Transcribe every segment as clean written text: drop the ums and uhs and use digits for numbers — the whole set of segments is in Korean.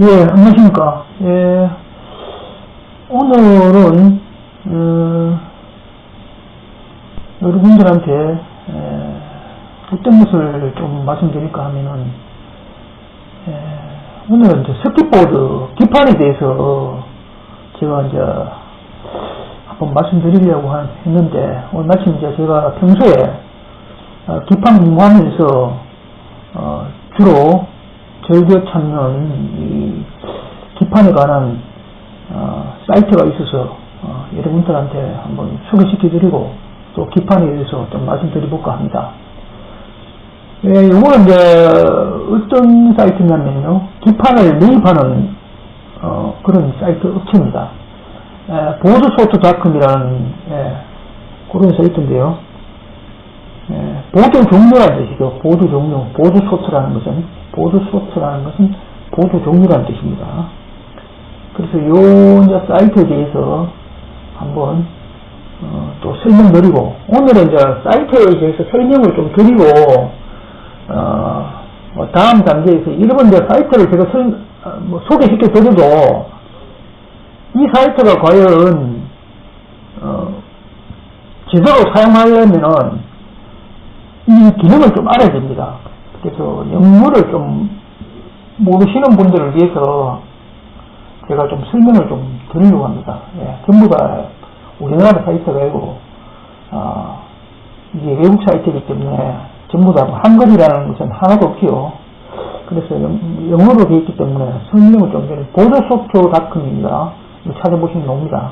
예, 안녕하십니까. 예, 오늘은, 여러분들한테, 어떤 것을 좀 말씀드릴까 하면은, 오늘은 이제 서킷보드 기판에 대해서 제가 이제 한번 말씀드리려고 했는데, 오늘 마침 이제 제가 평소에 기판 공부하면서, 주로 즐겨 찾는 이 기판에 관한 사이트가 있어서 여러분들한테 한번 소개시켜드리고 또 기판에 대해서 좀 말씀드려볼까 합니다. 예, 요거는 이제 어떤 사이트냐면요, 기판을 매입하는 그런 사이트 업체입니다. 보드소프트닷컴이라는 그런 사이트인데요. 보드 종류라는 뜻이죠. 보드 종류. 보드소프트라는 것은 보드 종류라는 뜻입니다. 그래서 요 이제 사이트에 대해서 한번 또 설명드리고, 오늘은 이제 사이트에 대해서 설명을 좀 드리고, 다음 단계에서 여러분 이제 사이트를 제가 소개시켜 드려도 이 사이트가 과연 제대로 사용하려면은 이 기능을 좀 알아야 됩니다. 그래서 영어를 좀 모르시는 분들을 위해서 제가 좀 설명을 좀 드리려고 합니다. 예, 전부 다 우리나라 사이트가 아니고 이게 외국 사이트이기 때문에 전부 다 한글이라는 것은 하나도 없지요. 그래서 영어로 되어 있기 때문에 설명을 좀 드리는 보드소프트닷컴입니다. 찾아보시면 나옵니다.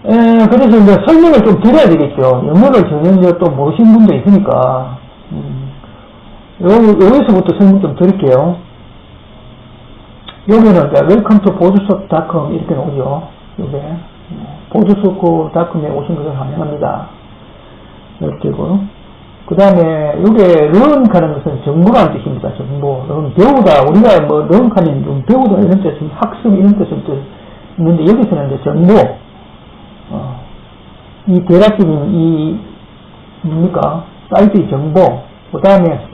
그래서 이제 설명을 좀 드려야 되겠죠. 영어를 전혀 또 모르시는 분도 있으니까. 여기서부터 설명 좀 드릴게요. 여기는 이제 welcome to boardsoft.com 이렇게 나오죠. 요게. boardsoft.com에 오신 것을 환영합니다. 이렇게고. 그 다음에, 요게, learn하는 것은 정보라는 뜻입니다. 정보. 배우다. 우리가 뭐, learn하면 좀 배우다 이런 뜻은 학습 이런 뜻은 있는데, 여기서는 이제 정보. 이 대략적인 이 뭡니까? 사이트의 정보. 그 다음에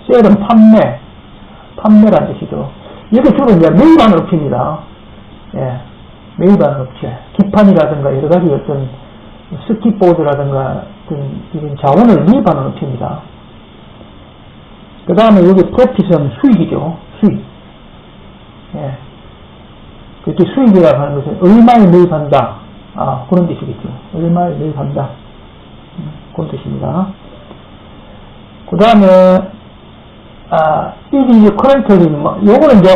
셀은 판매라는 뜻이죠. 여기 주로 이제 매입하는 업체입니다. 예, 매입하는 업체. 기판이라든가 여러 가지 어떤 스킷보드라든가 어떤 이런 자원을 매입하는 업체입니다. 그 다음에 여기 프로핏은 수익이죠. 수익. 예. 그렇게 수익이라고 하는 것은 얼마에 매입한다. 그런 뜻이겠죠. 얼마에 매입한다. 그런 뜻입니다. 그 다음에, it is currently, 요거는 이제,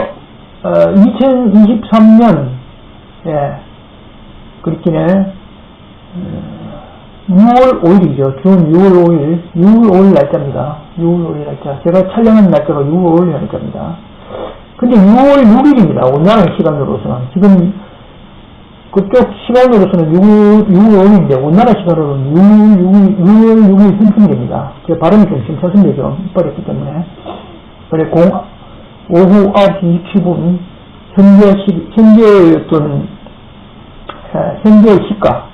2023년, 그렇기는, 6월 5일이죠. 준 6월 5일 날짜입니다. 6월 5일 날짜. 제가 촬영한 날짜가 6월 5일 날짜입니다. 근데 6월 6일입니다. 우리나라 시간으로서는. 지금, 그쪽 시간으로서는 6월 5일인데, 우리나라 시간으로는 6월 6일 현충일입니다. 제 발음이 좀 심사스럽게 좀 이빨했기 때문에. 그래, 오후 9시 27분, 현재의 시가,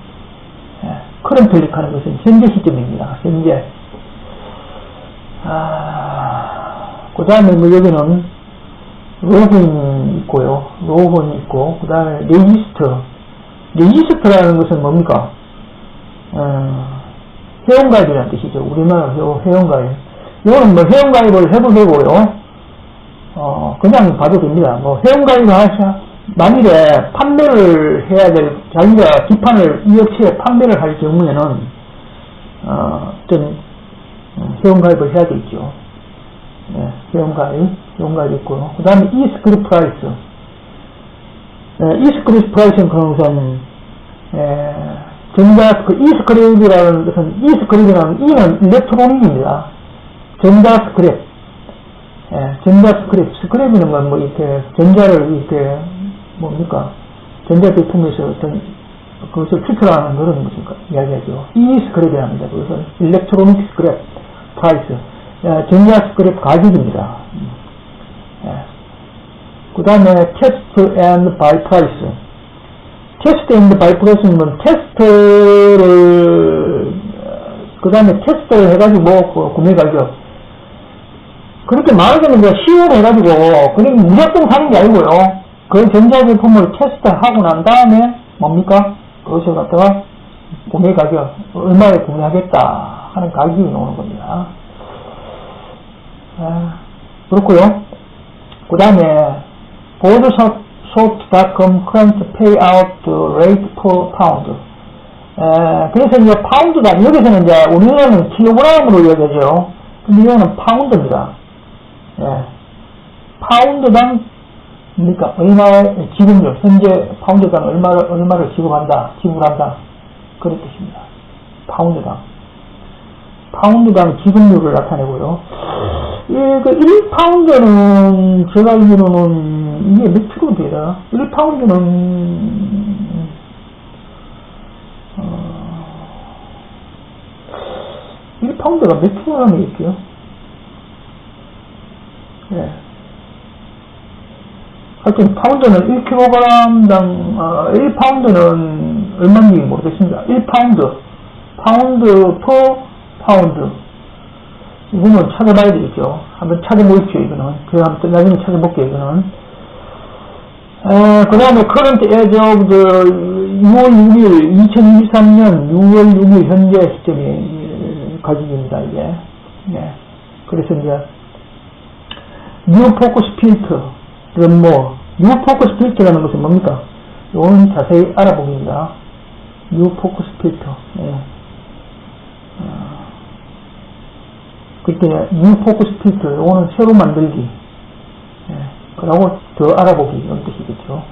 커런트리 하는 것은 현재 시점입니다. 현재. 그 다음에 뭐 여기는, 로그인이 있고요. 로그인이 있고, 그 다음에 레지스터라는 것은 뭡니까? 회원가입이라는 뜻이죠. 우리나라 회원가입. 이거는 뭐 회원가입을 해도 되고요. 그냥 봐도 됩니다. 뭐 회원가입을 만일에 판매를 해야 될, 자기가 기판을 이 업체에 판매를 할 경우에는, 어떤, 회원가입을 해야 되겠죠. 네, 회원가입 있고요. 그 다음에 eScript 프라이스. eScript 프라이스는 그런 것은, eScript이라는 것은, eScript이라는 E는 일렉트로닉입니다. 전자스크랩. 전자스크랩. 스크랩이는 건 뭐 이렇게, 전자를 이렇게, 뭡니까? 전자제품에서 어떤, 그것을 추출하는 그런 것을 이야기하죠. eScript이라 합니다. 그것은 일렉트로닉 스크랩 프라이스. 전자스크랩 가격입니다. 그 다음에 테스트 앤드 바이 프라이스. 테스트 앤드 바이 프라이스는 테스트를 그 다음에 테스트를 해가지고 구매 가격 그렇게 말하자면 이제 시연해가지고, 그냥 무작정 사는 게 아니고요. 그 전자제품을 테스트하고 난 다음에, 뭡니까? 그것을 갖다가 구매 가격, 얼마에 구매하겠다 하는 가격이 나오는 겁니다. 그렇고요. 그 다음에, boardshop.com current payout rate per pound. 그래서 이제 파운드가, 여기서는 이제 우리나라는 킬로그램으로 이야기하죠. 근데 이거는 파운드입니다. 파운드당, 그러니까 얼마의 지급률, 현재 파운드당 얼마를 지불한다. 그런 뜻입니다. 파운드당 지급률을 나타내고요. 그 1파운드는 제가 알기로는 이게 몇 킬로 되나? 1파운드는 1파운드가 몇 킬로그램이겠어요? 하여튼 파운드는 1kg당 1파운드는 얼마인지 모르겠습니다. 1파운드 파운드 퍼 파운드 이거는 찾아봐야 되겠죠. 한번 찾아보십시오. 이거는 제가 한번 나중에 찾아볼게요. 이거는 그 다음에 current as of the 6월 6일 2023년 6월 6일 현재 시점이 가격입니다. 이게 그래서 이제 뉴 포커스 필터는 뉴 포커스 필터라는 것은 뭡니까? 이거는 자세히 알아보기입니다. 뉴 포커스 필터. 그때 뉴 포커스 필터, 이거는 새로 만들기. 그러고 더 알아보기, 이런 뜻이겠죠.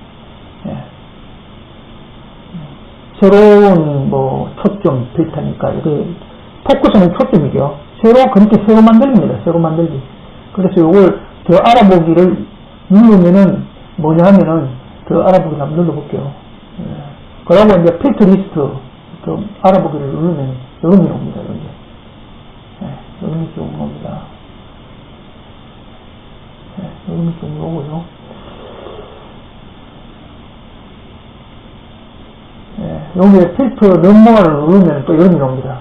새로운 초점 필터니까, 이게 포커스는 초점이죠. 그렇게 새로 만들기입니다. 새로 만들기. 그래서 이걸 더 알아보기를 누르면은 뭐냐 하면은 더 알아보기를 한번 눌러볼게요. 그러고 이제 필터 리스트 더 알아보기를 누르면 이런 게 옵니다. 이런 게 좀 옵니다. 이런 게 좀 오고요. 여기에 필터 넘버를 누르면 또 이런 게 옵니다.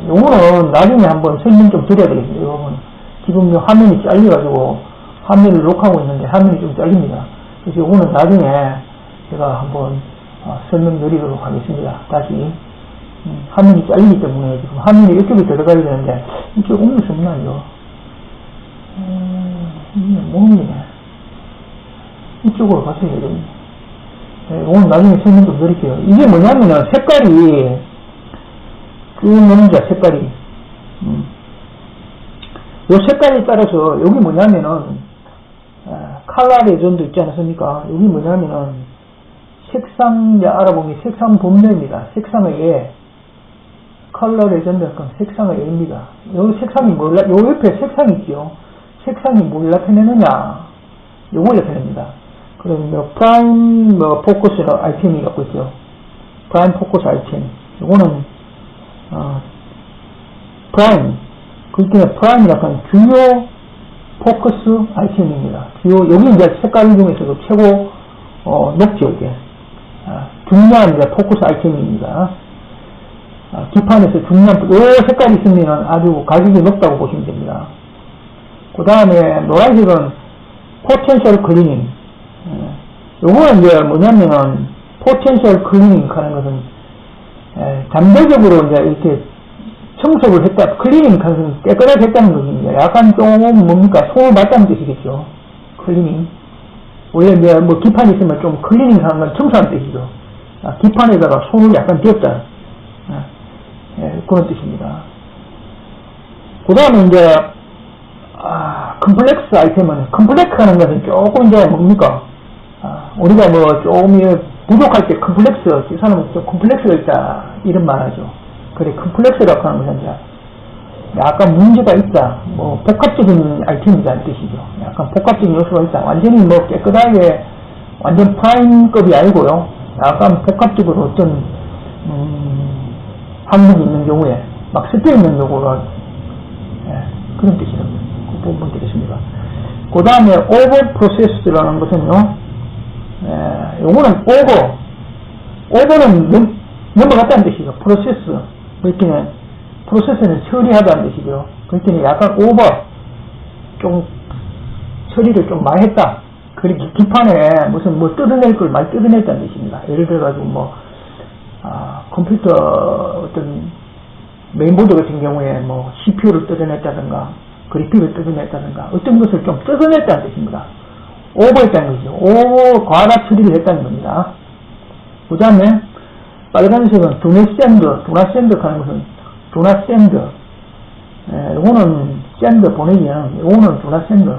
요거는 나중에 한번 설명 좀 드려야 되겠습니다. 요거는 지금 화면이 잘려가지고 화면을 녹화하고 있는데 화면이 좀 잘립니다. 그래서 요거는 나중에 제가 한번 설명드리도록 하겠습니다. 다시 화면이 잘리기 때문에 지금 화면이 이쪽에 들어가야 되는데 이쪽 옮길 수 없나 이거? 못 옮기네. 이쪽으로 가셔야 되겠네. 오늘 나중에 설명 좀 드릴게요. 이게 뭐냐면은 색깔이 쭉 넘자 색깔이 요 색깔에 따라서 여기 뭐냐면은 컬러 레전드 있지 않습니까? 여기 뭐냐면은 색상 알아보면 색상 범례입니다. 색상의 예 컬러 레전드 색상의 예입니다. 요 색상이 요 옆에 색상이 있죠. 색상이 뭘 나타내느냐 요걸 나타냅니다. 그러면 프라임 포커스 아이템이 갖고 있죠. 프라임 포커스 아이템 요거는 프라임 그때 프라임이라는 주요 포커스 아이템입니다. 여기 이제 색깔 중에서도 최고 높죠. 이게 중요한 이제 포커스 아이템입니다. 기판에서 중요한 요 색깔이 있으면 아주 가격이 높다고 보시면 됩니다. 그 다음에 노란색은 포텐셜 클리닝. 요거는 이제 뭐냐면은 포텐셜 클리닝 하는 것은 잠재적으로 이제 이렇게 청소를 했다, 클리닝 하는 것은 깨끗하게 했다는 것입니다. 약간 좀 뭡니까? 손을 봤다는 뜻이겠죠. 클리닝. 원래 이제 기판이 있으면 좀 클리닝 하는 건 청소하는 뜻이죠. 기판에다가 손을 약간 띄었다. 그런 뜻입니다. 그 다음에 이제 컴플렉스 아이템은, 컴플렉스 하는 것은 조금 이제 뭡니까? 우리가 조금 부족할 때 컴플렉스, 이 사람은 좀 컴플렉스가 있다, 이런 말 하죠. 그래, 컴플렉스라고 하는 것은 이제 약간 문제가 있다, 복합적인 아이템이라는 뜻이죠. 약간 복합적인 요소가 있다. 완전히 깨끗하게, 완전 프라임급이 아니고요. 약간 복합적으로 어떤, 항목이 있는 경우에, 막 섞여 있는 경우가, 그런 뜻이랍니다. 그 부분 되겠습니다. 그 다음에 오버 프로세스라는 것은요, 요거는 오버는 넘어갔다는 뜻이죠. 프로세스. 그렇기는, 프로세스는 처리하다는 뜻이죠. 그렇기는 약간 오버, 좀 처리를 좀 많이 했다. 그리고 기판에 무슨 뭐 뜯어낼 걸 많이 뜯어냈다는 뜻입니다. 예를 들어가지고 뭐 컴퓨터 어떤 메인보드 같은 경우에 뭐 CPU를 뜯어냈다든가 그래픽을 뜯어냈다든가 어떤 것을 좀 뜯어냈다는 뜻입니다. 오버했다는 거죠. 오버 과다 처리를 했다는 겁니다. 그 다음에 빨간색은 두나샌드 하는 것은 두나샌드. 요거는 샌드 보내기는 요거는 두나샌드.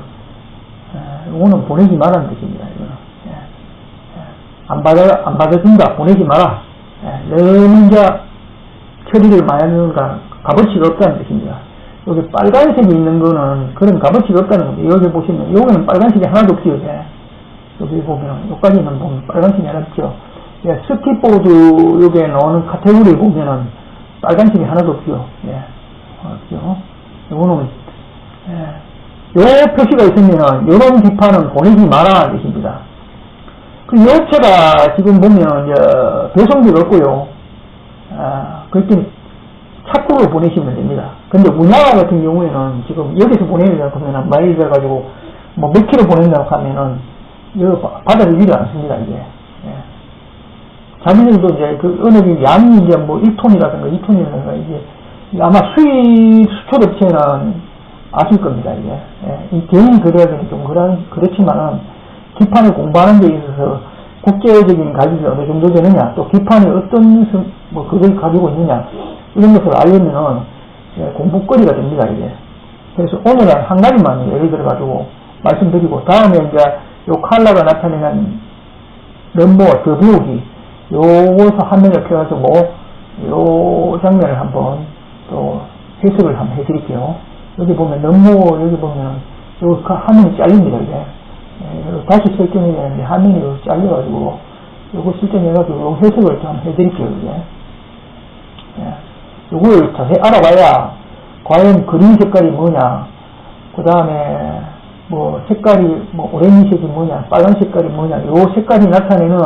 요거는 보내지 마라는 뜻입니다. 이거는 안 받아준다. 보내지 마라. 너무 이제 처리를 많이 하는가 값어치가 없다는 뜻입니다. 여기 빨간색이 있는 거는 그런 값어치가 없다는 겁니다. 여기 보시면 여기는 빨간색이 하나도 없죠. 여기 보면 여기까지는 보면 빨간색이 하나도 없죠. 스킵보드 여기에 나오는 카테고리 보면은 빨간색이 하나도 없죠. 없죠. 요거는 요 표시가 있으면은 요런 기판은 보내지 마라 뜻입니다. 그 여체가 지금 보면 배송비가 없고요. 그렇게 착국으로 보내시면 됩니다. 근데 우리나라 같은 경우에는 지금 여기서 보내려고 하면은 많이 돼가지고 뭐 몇 킬로 보낸다고 하면은 이거 받아들이지 않습니다. 이게 자기들도 이제 그 어느 양이 이제 뭐 1톤이라든가 2톤이라든가 이게 아마 수출 업체는 아실 겁니다. 이게 이 개인 거래하기는 좀 그렇지만은 기판을 공부하는 데 있어서 국제적인 가격이 어느 정도 되느냐, 또 기판이 어떤 뭐 그걸 가지고 있느냐 이런 것을 알려면은 공부거리가 됩니다. 이게. 그래서 오늘은 한 가지만 예를 들어 가지고 말씀드리고 다음에 이제 요 컬러가 나타내는 럼버 더 배우기 요것을 화면을 펴가지고 요 장면을 한번 또 해석을 한번 해드릴게요. 여기 보면 럼버 여기 보면 요 화면이 잘립니다. 이게. 다시 설정해야 되는데 화면이 잘려가지고 요거 설정해가지고 요 해석을 좀 해드릴게요. 이게. 요걸 자세히 알아봐야 과연 그린 색깔이 뭐냐, 그 다음에 뭐 색깔이 뭐 오렌지색이 뭐냐, 빨간 색깔이 뭐냐, 요 색깔이 나타내는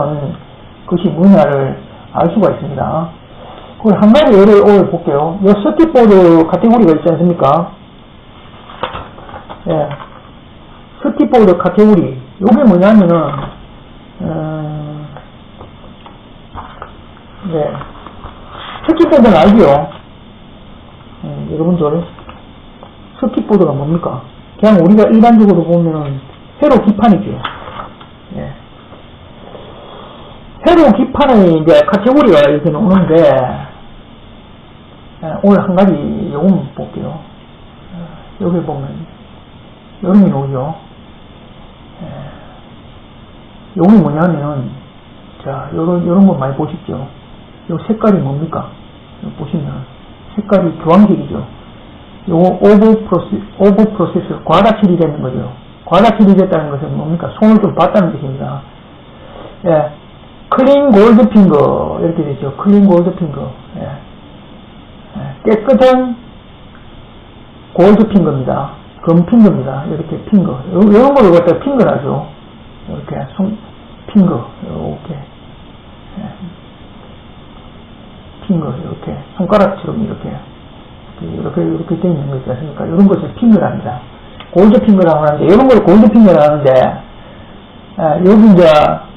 것이 뭐냐를 알 수가 있습니다. 그걸 한 가지 예를 오늘 볼게요. 요 서킷보드 카테고리가 있지 않습니까? 서킷보드 카테고리. 요게 뭐냐면은, 서킷보드는 알죠? 여러분들, 서킷보드가 뭡니까? 그냥 우리가 일반적으로 보면은, 회로 기판이죠. 회로 기판의 이제 카테고리가 이렇게 나오는데, 오늘 한 가지 요금 볼게요. 여기 보면, 요름이 나오죠. 요게 뭐냐면은, 자, 요런 거 많이 보십시오. 요 색깔이 뭡니까? 보시면, 색깔이 주황색이죠. 요거 오버 프로세스, 과다 처리되는 거죠. 과다 처리됐다는 것은 뭡니까? 손을 좀 봤다는 뜻입니다. 클린 골드 핑거, 이렇게 되죠. 클린 골드 핑거. 깨끗한 골드 핑거입니다. 금 핑거입니다. 이렇게 핑거. 이런 걸 갖다가 핑거라죠. 이렇게 핑거, 이렇게. 핑거, 이렇게. 손가락처럼 이렇게 되어 있는 거 있지 않습니까? 이런 것을 핑거랍니다. 골드 핑거라고 하는데, 이런 걸 골드 핑거라고 하는데, 여기 이제,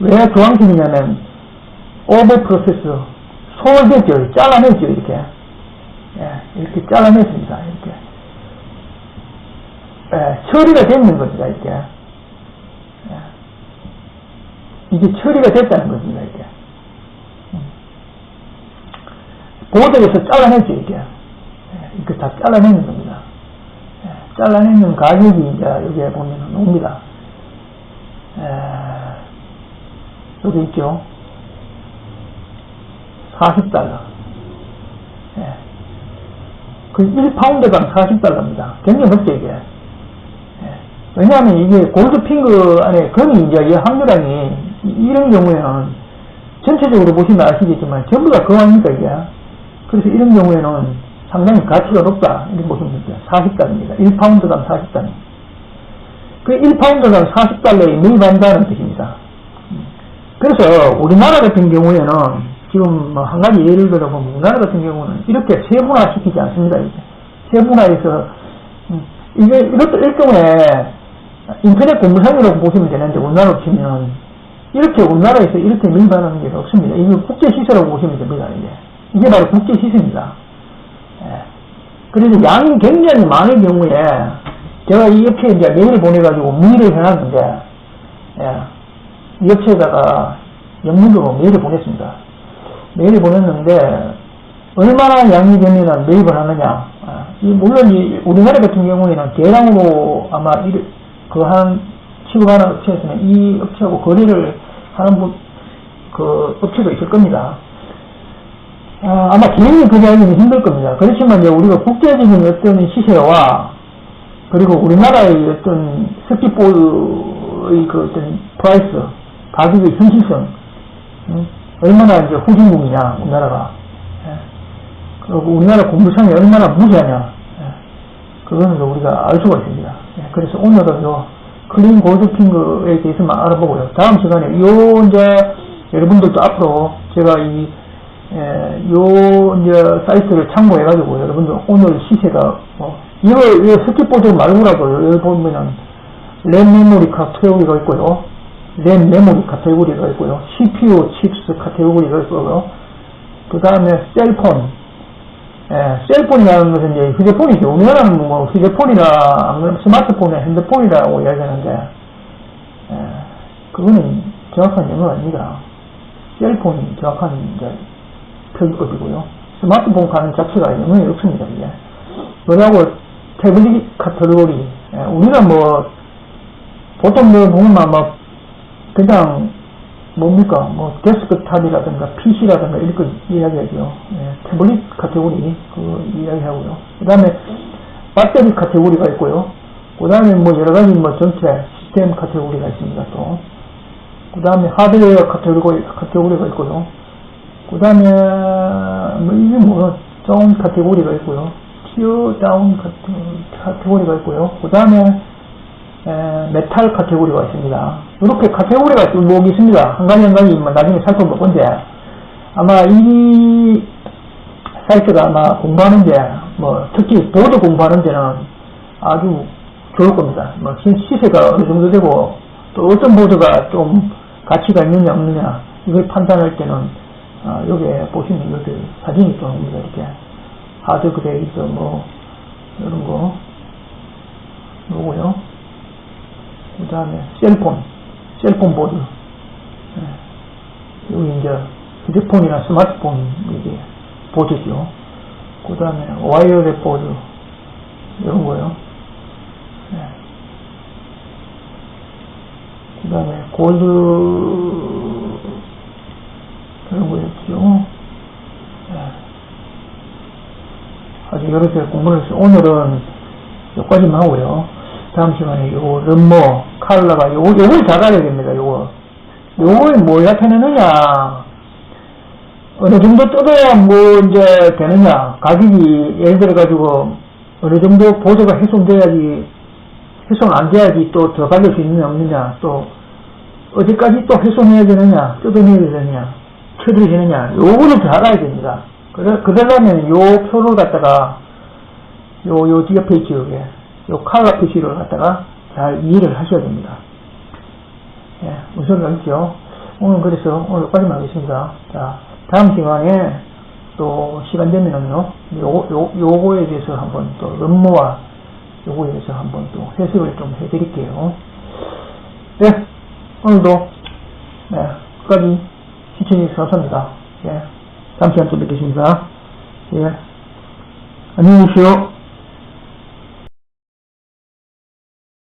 왜 주황색이냐면, 오버 프로세스, 소홀됐죠. 잘라냈죠, 이렇게. 이렇게 잘라냈습니다, 이렇게. 처리가 됐는 겁니다, 이렇게. 이게 처리가 됐다는 겁니다, 이렇게. 보드에서 잘라냈죠, 이렇게. 이렇게 다 잘라내는 겁니다. 잘라내는 가격이 이제 여기에 보면 옵니다. 여기 있죠. $40. 그 1파운드당 $40입니다. 굉장히 높죠, 이게. 왜냐하면 이게 골드핑거 안에 금이 이제 이 함유량이 이런 경우에는 전체적으로 보시면 아시겠지만 전부 다 금아닙니까, 이게. 그래서 이런 경우에는 상당히 가치가 높다. 이렇게 보시면 됩니다. $40입니다. 1파운드당 $40. 그 1파운드당 $40에 매입한다는 뜻입니다. 그래서 우리나라 같은 경우에는 지금 뭐 한 가지 예를 들어보면 우리나라 같은 경우는 이렇게 세분화 시키지 않습니다. 이렇게. 세분화해서 이게 이럴 경우에 인터넷 공부상이라고 보시면 되는데 우리나라로 치면 이렇게 우리나라에서 이렇게 밀반하는 게 없습니다. 이거 국제시세라고 보시면 됩니다. 이게 바로 국제시세입니다. 예. 그래서 양이 굉장히 많은 경우에 제가 이 업체에 이제 메일을 보내가지고 문의를 해놨는데, 예. 이 업체에다가 영문으로 메일을 보냈습니다. 메일을 보냈는데 얼마나 양이 되면 매입을 하느냐. 물론 우리나라 같은 경우에는 대량으로 아마 취급하는 업체에서는 이 업체하고 거래를 하는 그 업체도 있을 겁니다. 아마 개인이 거래하기는 힘들 겁니다. 그렇지만 이제 우리가 국제적인 어떤 시세와 그리고 우리나라의 어떤 스키보드의 그 어떤 프라이스, 가격의 현실성, 얼마나 이제 후진국이냐, 우리나라가. 그리고 우리나라 공부상이 얼마나 무지하냐, 그거는 우리가 알 수가 있습니다. 그래서 오늘은 요 클린 골드핑거에 대해서만 알아보고요. 다음 시간에 이제 여러분들도 앞으로 제가 이제 사이트를 참고해가지고 여러분들 오늘 시세가 이거 스킵보드 말고라도 여기 보면은 램 메모리 카테고리가 있고요. 램 메모리 카테고리가 있고요. CPU 칩스 카테고리가 있고요. 그 다음에 셀폰. 셀폰이라는 것은 이제 휴대폰이죠. 우리나라는 뭐 휴대폰이나 스마트폰이나 핸드폰이라고 이야기하는데, 그거는 정확한 영어가 아닙니다. 셀폰이 정확한 이제 표기법이고요. 스마트폰 가는 자체가 영어에 없습니다, 이게. 그러고 태블릿 카테고리, 우리가 뭐, 보통 뭐 보면 뭐, 그냥 뭡니까? 뭐, 데스크탑이라든가, PC라든가, 이렇게 이야기하죠. 태블릿 카테고리, 이야기하고요. 그 다음에, 배터리 카테고리가 있고요. 그 다음에 뭐, 여러 가지 뭐, 전체 시스템 카테고리가 있습니다, 또. 그 다음에 하드웨어 카테고리가 있고요. 그 다음에, 뭐, 이게 뭐, 다운 카테고리가 있고요. 티어 다운 카테고리가 있고요. 그 다음에, 메탈 카테고리가 있습니다. 이렇게 카테고리가 쭉 있습니다. 한 가지 나중에 살펴볼 건데, 아마 이 사이트가 아마 공부하는데, 뭐, 특히 보드 공부하는 데는 아주 좋을 겁니다. 뭐, 시세가 어느 정도 되고, 또 어떤 보드가 좀 가치가 있느냐, 없느냐, 이걸 판단할 때는, 여기에 보시면 이렇게 사진이 좀 옵니다. 이렇게. 하드 그레이드, 뭐, 이런 거, 요거요. 그 다음에 셀폰 보드. 여기 이제 휴대폰이나 스마트폰 이게 보드죠. 그 다음에 와이어레스 보드 이런 거요. 그 다음에 골드 이런 거였죠. 아주 여러 개 공부를 해서 오늘은 여기까지만 하고요. 다음 시간에 요거 럼모 칼라가 요걸 잘 알아야 됩니다. 요걸 뭘 나타내느냐, 어느 정도 뜯어야 뭐 이제 되느냐, 가격이 예를 들어 가지고 어느 정도 보조가 훼손돼야지, 훼손 안 돼야지 또 더 받을 수 있느냐 없느냐, 또 어디까지 또 훼손해야 되느냐, 뜯어내야 되느냐, 쳐들어야 되느냐, 요거를 잘 알아야 됩니다. 그러려면 요 표를 갖다가 요 옆에 있죠, 여기. 요 칼라 표시를 갖다가 잘 이해를 하셔야 됩니다. 무슨 말이죠? 오늘 그래서 오늘 여기까지만 하겠습니다. 자, 다음 시간에 또 시간 되면은요, 요거에 대해서 한번 또 럼모와 요거에 대해서 한번 또 해석을 좀 해드릴게요. 네, 오늘도 끝까지 시청해주셔서 감사합니다. 다음 시간에 또 뵙겠습니다. 안녕히 계십시오.